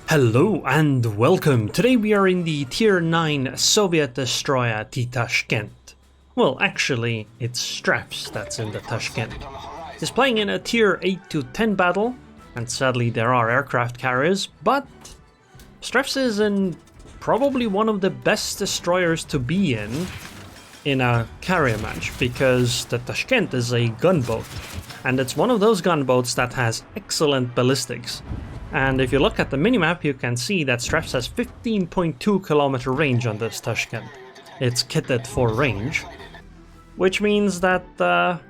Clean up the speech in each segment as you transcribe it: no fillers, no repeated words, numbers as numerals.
Hello and welcome. Today we are in the Tier 9 Soviet destroyer the Tashkent. Well, actually, it's Strefs that's in the Tashkent. He's playing in a Tier 8 to 10 battle, and sadly there are aircraft carriers, but Strefs is in probably one of the best destroyers to be in a carrier match, because the Tashkent is a gunboat, and it's one of those gunboats that has excellent ballistics. And if you look at the minimap, you can see that Strefs has 15.2 kilometer range on this Tashkent. It's kitted for range, which means that,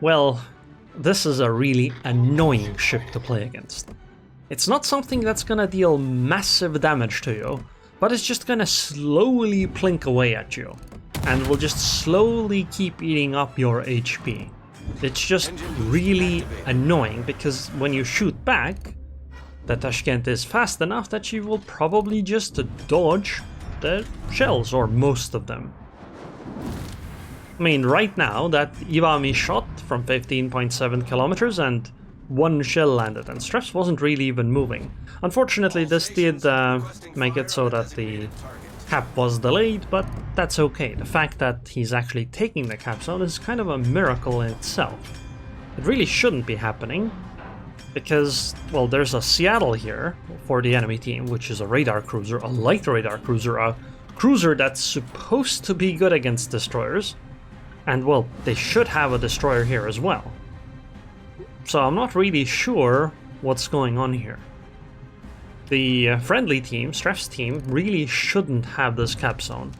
well, this is a really annoying ship to play against. It's not something that's gonna deal massive damage to you, but it's just gonna slowly plink away at you, and will just slowly keep eating up your HP. It's just really annoying, because when you shoot back, the Tashkent is fast enough that you will probably just dodge the shells, or most of them. I mean, right now, that Iwami shot from 15.7 kilometers and one shell landed, and Strefs wasn't really even moving. Unfortunately, this did make it so that the cap was delayed, but that's okay. The fact that he's actually taking the cap zone is kind of a miracle in itself. It really shouldn't be happening, because, well, there's a Seattle here for the enemy team, which is a radar cruiser, a light radar cruiser, a cruiser that's supposed to be good against destroyers, and, well, they should have a destroyer here as well. So I'm not really sure what's going on here. The friendly team, Stref's team, really shouldn't have this cap zone,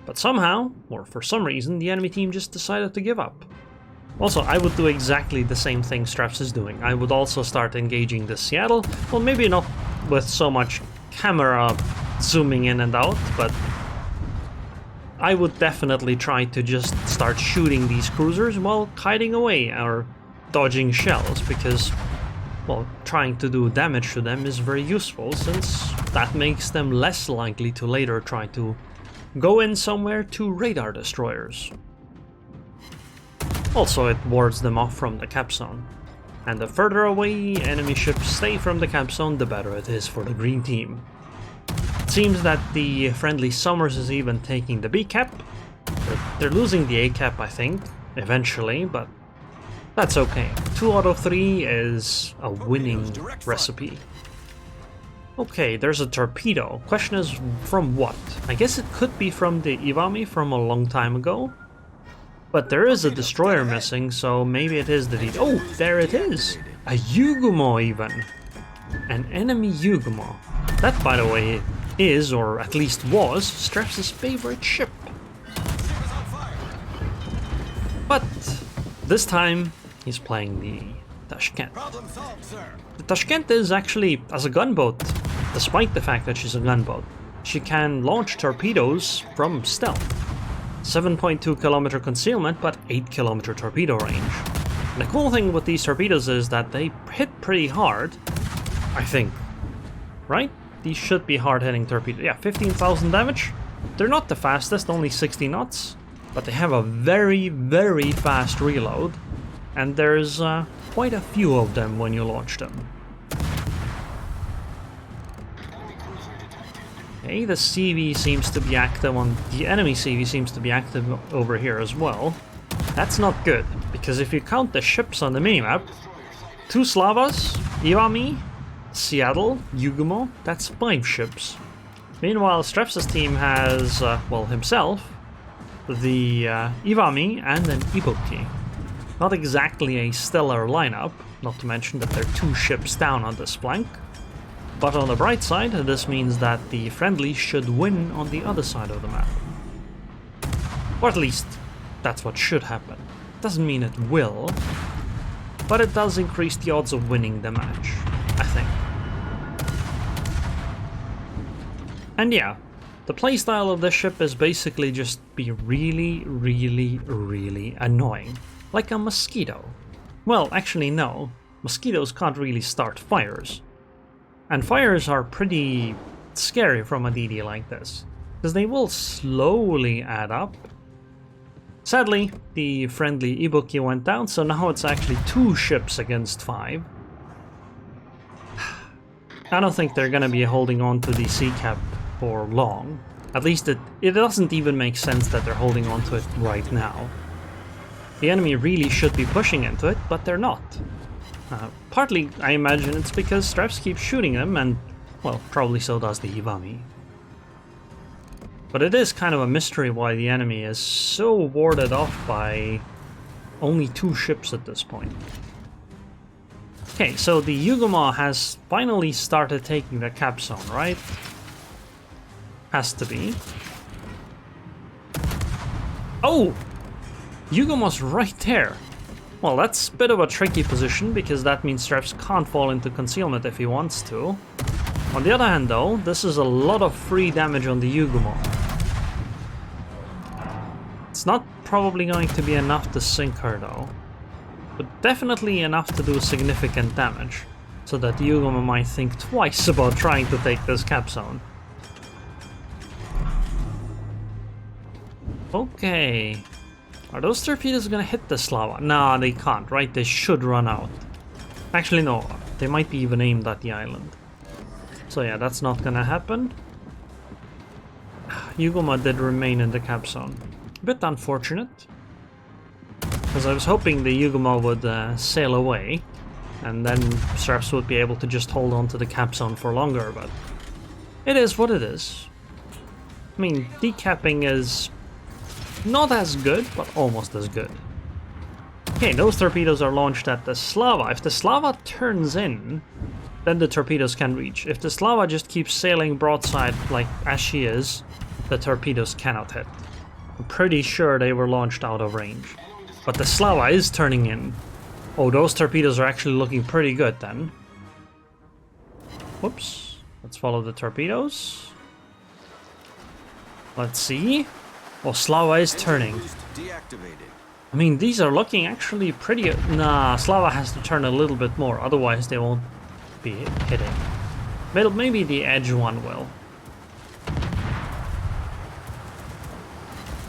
but somehow, or for some reason, the enemy team just decided to give up. Also, I would do exactly the same thing Strefs is doing. I would also start engaging the Seattle. Well, maybe not with so much camera zooming in and out, but I would definitely try to just start shooting these cruisers while kiting away or dodging shells, because, well, trying to do damage to them is very useful, since that makes them less likely to later try to go in somewhere to radar destroyers. Also, it wards them off from the cap zone, and the further away enemy ships stay from the cap zone, the better it is for the green team. It seems that the friendly Summers is even taking the B cap. They're losing the A cap, I think, eventually, but that's okay. 2 out of 3 is a winning recipe. Okay, there's a torpedo. Question is, from what? I guess it could be from the Iwami from a long time ago. But there is a destroyer missing, so maybe it is the lead. Oh, there it is! A Yugumo even! An enemy Yugumo. That, by the way, is, or at least was, Strefs' favorite ship. But this time, he's playing the Tashkent. The Tashkent is actually, as a gunboat, despite the fact that she's a gunboat, she can launch torpedoes from stealth. 7.2 kilometer concealment, but 8 kilometer torpedo range. And the cool thing with these torpedoes is that they hit pretty hard, I think. Right? These should be hard hitting torpedoes. Yeah, 15,000 damage. They're not the fastest, only 60 knots, but they have a very, very fast reload, and there's quite a few of them when you launch them. Okay, the CV seems to be active on the enemy CV seems to be active over here as well. That's not good, because if you count the ships on the minimap, 2 Slavas, Iwami, Seattle, Yugumo, that's 5 ships. Meanwhile, Strefs' team has, well, himself, the Iwami, and an Ibuki. Not exactly a stellar lineup, not to mention that they're 2 ships down on this flank. But on the bright side, this means that the friendly should win on the other side of the map. Or at least, that's what should happen. Doesn't mean it will, but it does increase the odds of winning the match, I think. And yeah, the playstyle of this ship is basically just be really, really, really annoying. Like a mosquito. Well, actually no, mosquitoes can't really start fires. And fires are pretty scary from a DD like this, because they will slowly add up. Sadly, the friendly Ibuki went down, so now it's actually 2 ships against 5. I don't think they're gonna be holding on to the sea cap for long. At least it doesn't even make sense that they're holding on to it right now. The enemy really should be pushing into it, but they're not. Partly, I imagine it's because Strefs keep shooting them, and, well, probably so does the Ivami. But it is kind of a mystery why the enemy is so warded off by only 2 ships at this point. Okay, so the Yugama has finally started taking the cap zone, right? Has to be. Oh! Yugama's right there! Well, that's a bit of a tricky position, because that means Strefs can't fall into concealment if he wants to. On the other hand, though, this is a lot of free damage on the Yugama. It's not probably going to be enough to sink her, though. But definitely enough to do significant damage, so that the Yugama might think twice about trying to take this cap zone. Okay. Are those torpedoes gonna hit the Slava? Nah, they can't, right? They should run out. Actually, no. They might be even aimed at the island. So yeah, that's not gonna happen. Yugama did remain in the cap zone. A bit unfortunate. Because I was hoping the Yugama would sail away. And then Strefs would be able to just hold on to the cap zone for longer, but... it is what it is. I mean, decapping is... not as good, but almost as good. Okay, those torpedoes are launched at the Slava. If the Slava turns in, then the torpedoes can reach. If the Slava just keeps sailing broadside like as she is, the torpedoes cannot hit. I'm pretty sure they were launched out of range. But the Slava is turning in. Oh, those torpedoes are actually looking pretty good then. Whoops. Let's follow the torpedoes. Let's see. Oh, Slava is turning. I mean, these are looking actually pretty... Nah, Slava has to turn a little bit more, otherwise they won't be hitting. But maybe the edge one will.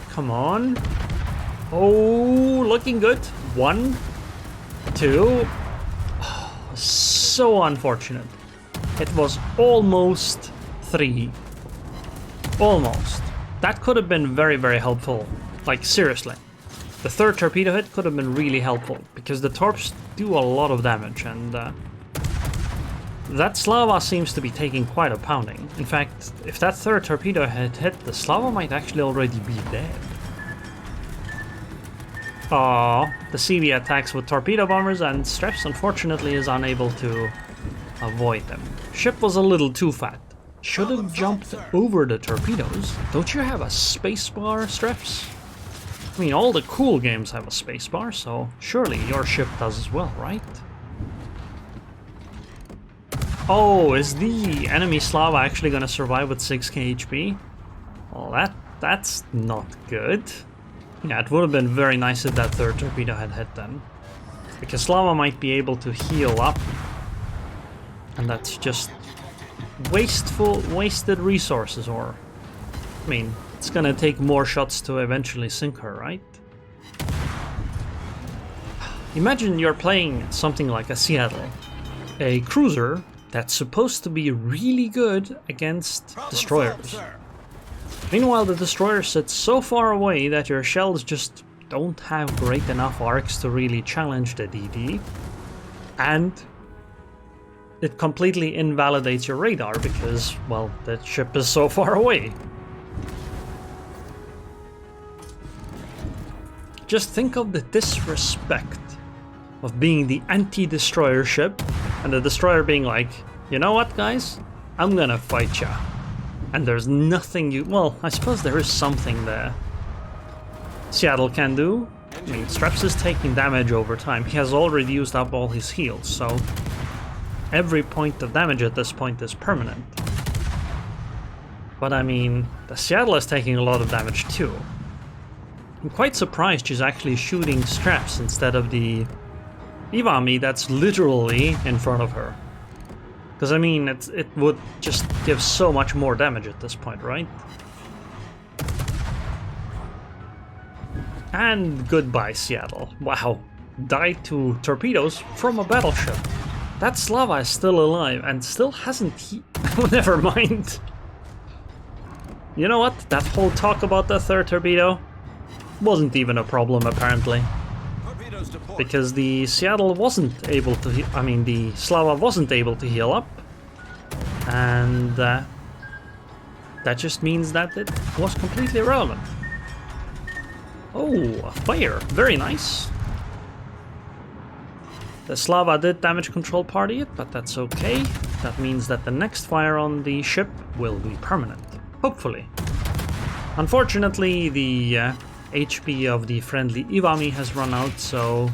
Come on. Oh, looking good. 1, 2. Oh, so unfortunate. It was almost 3. Almost. That could have been very, very helpful. Like, seriously. The 3rd torpedo hit could have been really helpful, because the torps do a lot of damage, and that Slava seems to be taking quite a pounding. In fact, if that 3rd torpedo had hit, the Slava might actually already be dead. Aww, the CV attacks with torpedo bombers, and Strefs unfortunately is unable to avoid them. Ship was a little too fat. Should have jumped over the torpedoes. Don't you have a spacebar, Strefs? I mean, all the cool games have a spacebar, so surely your ship does as well, right? Oh, is the enemy Slava actually gonna survive with 6k HP? Well, that's not good. Yeah, it would have been very nice if that 3rd torpedo had hit then. Because Slava might be able to heal up. And that's just wasted resources, or... I mean, it's gonna take more shots to eventually sink her, right? Imagine you're playing something like a Seattle. A cruiser that's supposed to be really good against destroyers. Meanwhile, the destroyer sits so far away that your shells just don't have great enough arcs to really challenge the DD. And it completely invalidates your radar because, well, that ship is so far away. Just think of the disrespect of being the anti-destroyer ship and the destroyer being like, you know what, guys? I'm gonna fight ya. And there's nothing you... Well, I suppose there is something there Seattle can do. I mean, Strefs is taking damage over time. He has already used up all his heals, so every point of damage at this point is permanent. But I mean, the Seattle is taking a lot of damage too. I'm quite surprised she's actually shooting Strefs instead of the Ivami that's literally in front of her. Because I mean, it would just give so much more damage at this point, right? And goodbye, Seattle. Wow. Died to torpedoes from a battleship. That Slava is still alive and still hasn't Never mind. You know what? That whole talk about the third torpedo wasn't even a problem apparently. Because the Seattle wasn't able to, the Slava wasn't able to heal up. And that just means that it was completely irrelevant. Oh, a fire. Very nice. The Slava did damage control party it, but that's okay. That means that the next fire on the ship will be permanent. Hopefully. Unfortunately, the HP of the friendly Iwami has run out, so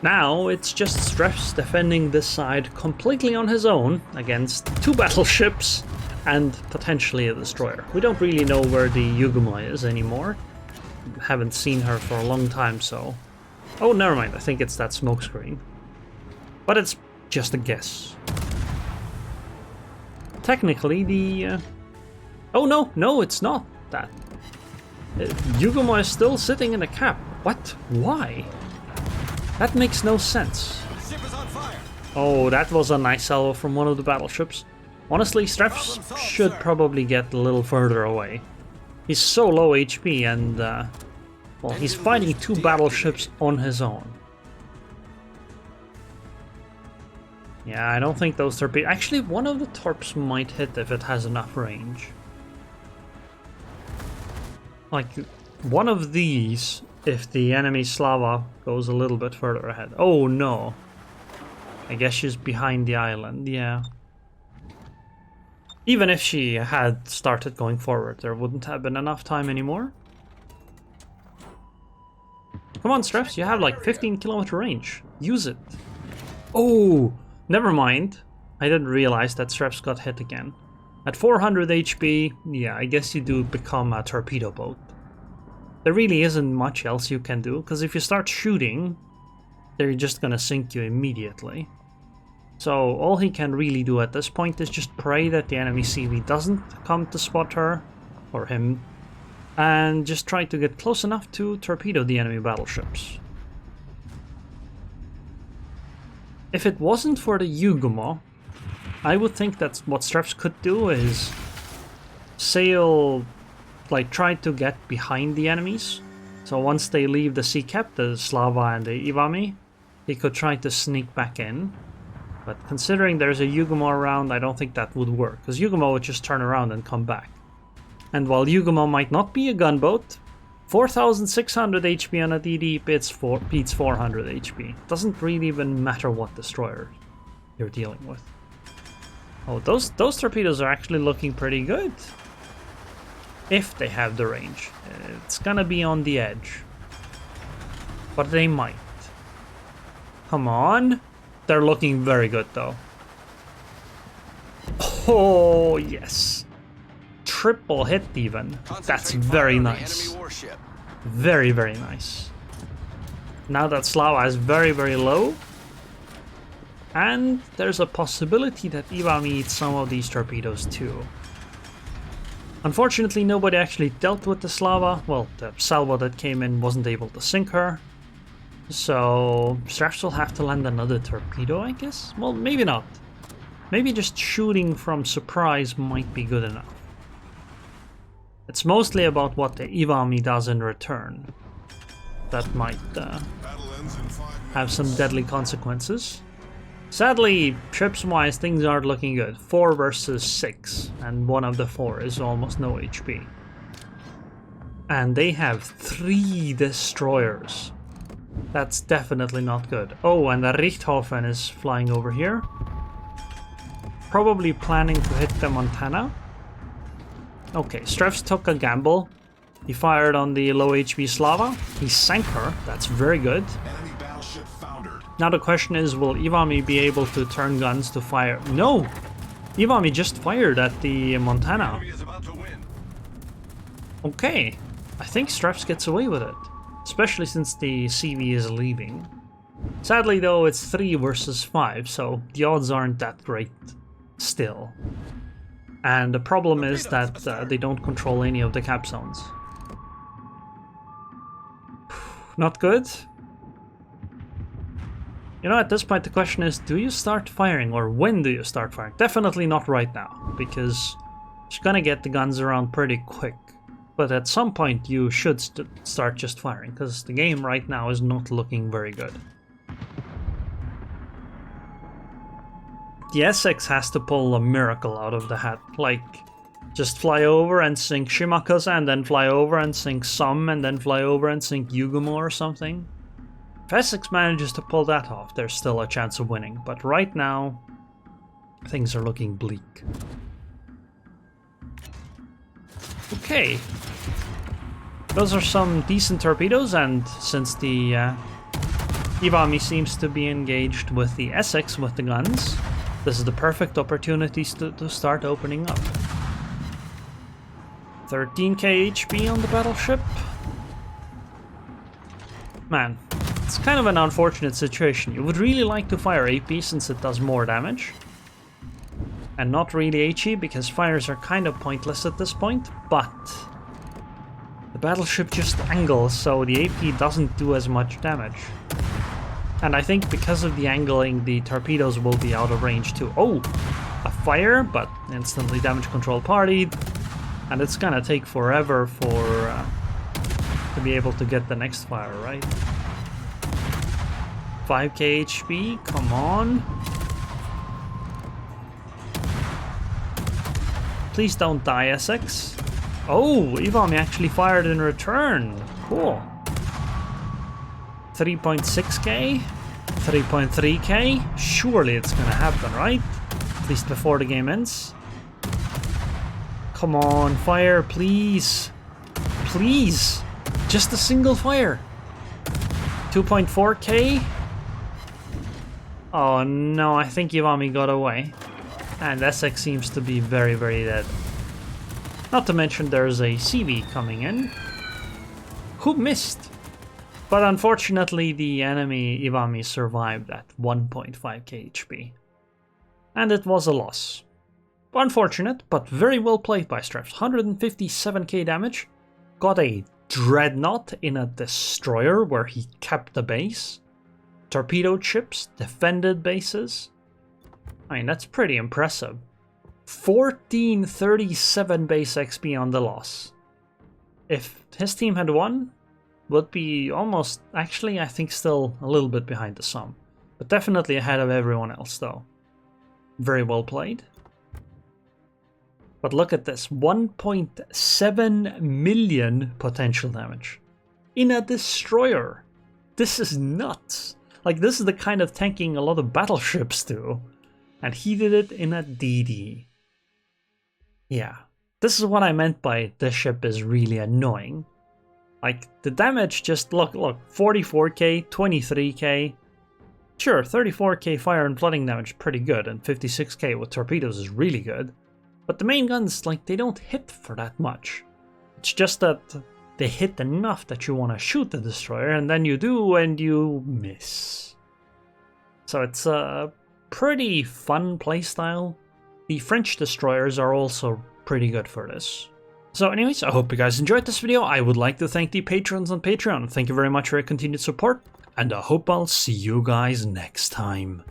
now it's just Strefs defending this side completely on his own against 2 battleships and potentially a destroyer. We don't really know where the Yuguma is anymore. Haven't seen her for a long time, so... Oh, never mind, I think it's that smokescreen. But it's just a guess. Technically, the... Oh no, it's not that. Yuguma is still sitting in a cap. What? Why? That makes no sense. Oh, that was a nice salvo from one of the battleships. Honestly, Strefs should probably get a little further away. He's so low HP and, well, he's fighting 2 battleships on his own. Yeah, I don't think those torpedoes... Actually, one of the torps might hit if it has enough range. Like, one of these, if the enemy Slava goes a little bit further ahead. Oh no. I guess she's behind the island, yeah. Even if she had started going forward, there wouldn't have been enough time anymore. Come on, Strefs, you have like 15-kilometer range. Use it. Oh, never mind. I didn't realize that Strefs got hit again. At 400 HP, yeah, I guess you do become a torpedo boat. There really isn't much else you can do, because if you start shooting, they're just gonna sink you immediately. So all he can really do at this point is just pray that the enemy CV doesn't come to spot her, or him, and just try to get close enough to torpedo the enemy battleships. If it wasn't for the Yuguma, I would think that what Strefs could do is sail, like try to get behind the enemies. So once they leave the sea cap, the Slava and the Iwami, he could try to sneak back in. But considering there's a Yuguma around, I don't think that would work, because Yuguma would just turn around and come back. And while Yuguma might not be a gunboat, 4,600 HP on a DD beats 400 HP. Doesn't really even matter what destroyer you're dealing with. Oh, those torpedoes are actually looking pretty good. If they have the range. It's gonna be on the edge. But they might. Come on. They're looking very good though. Oh, yes. Triple hit even. That's very nice. Very, very nice. Now that Slava is very, very low. And there's a possibility that Iwami eats some of these torpedoes too. Unfortunately, nobody actually dealt with the Slava. Well, the salvo that came in wasn't able to sink her. So Strefs will have to land another torpedo, I guess? Well, maybe not. Maybe just shooting from surprise might be good enough. It's mostly about what the Iwami does in return. That might have some deadly consequences. Sadly, ships-wise, things aren't looking good. 4 versus 6, and one of the 4 is almost no HP. And they have 3 destroyers. That's definitely not good. Oh, and the Richthofen is flying over here. Probably planning to hit the Montana. Okay, Strefs took a gamble. He fired on the low HP Slava. He sank her. That's very good. Now the question is, will Iwami be able to turn guns to fire? No! Iwami just fired at the Montana. Okay, I think Strefs gets away with it. Especially since the CV is leaving. Sadly though, it's 3 versus 5, so the odds aren't that great still. And the problem is that they don't control any of the cap zones. Not good. You know, at this point the question is, do you start firing or when do you start firing? Definitely not right now, because you're gonna get the guns around pretty quick. But at some point you should start just firing, because the game right now is not looking very good. The Essex has to pull a miracle out of the hat, like just fly over and sink Shimakusa and then fly over and sink some and then fly over and sink Yugumo or something. If Essex manages to pull that off, there's still a chance of winning, but right now things are looking bleak. Okay, those are some decent torpedoes, and since the Iwami seems to be engaged with the Essex with the guns, this is the perfect opportunity to start opening up. 13k HP on the battleship. Man, it's kind of an unfortunate situation. You would really like to fire AP since it does more damage. And not really HE, because fires are kind of pointless at this point, but the battleship just angles, so the AP doesn't do as much damage. And I think because of the angling, the torpedoes will be out of range too. Oh, a fire, but instantly damage control partied. And it's gonna take forever for to be able to get the next fire, right? 5k HP, come on. Please don't die, Essex. Oh, Iwami actually fired in return. Cool. 3.6k? 3.3k? Surely it's gonna happen, right? At least before the game ends. Come on, fire, please. Please. Just a single fire. 2.4k? Oh no, I think Iwami got away. And Essex seems to be very, very dead. Not to mention there's a CV coming in. Who missed? But unfortunately the enemy Iwami survived at 1.5k HP. And it was a loss. Unfortunate, but very well played by Strefs. 157k damage. Got a dreadnought in a destroyer where he kept the base. Torpedo chips, defended bases. I mean, that's pretty impressive. 1437 base XP on the loss. If his team had won, would be almost, actually I think still a little bit behind the sum. But definitely ahead of everyone else though. Very well played. But look at this, 1.7 million potential damage. In a destroyer. This is nuts. Like, this is the kind of tanking a lot of battleships do. And he did it in a DD. Yeah, this is what I meant by this ship is really annoying. Like, the damage just, look, 44k, 23k. Sure, 34k fire and flooding damage is pretty good, and 56k with torpedoes is really good. But the main guns, like, they don't hit for that much. It's just that they hit enough that you want to shoot the destroyer, and then you do, and you miss. So it's a pretty fun playstyle. The French destroyers are also pretty good for this. So anyways, I hope you guys enjoyed this video. I would like to thank the patrons on Patreon. Thank you very much for your continued support, and I hope I'll see you guys next time.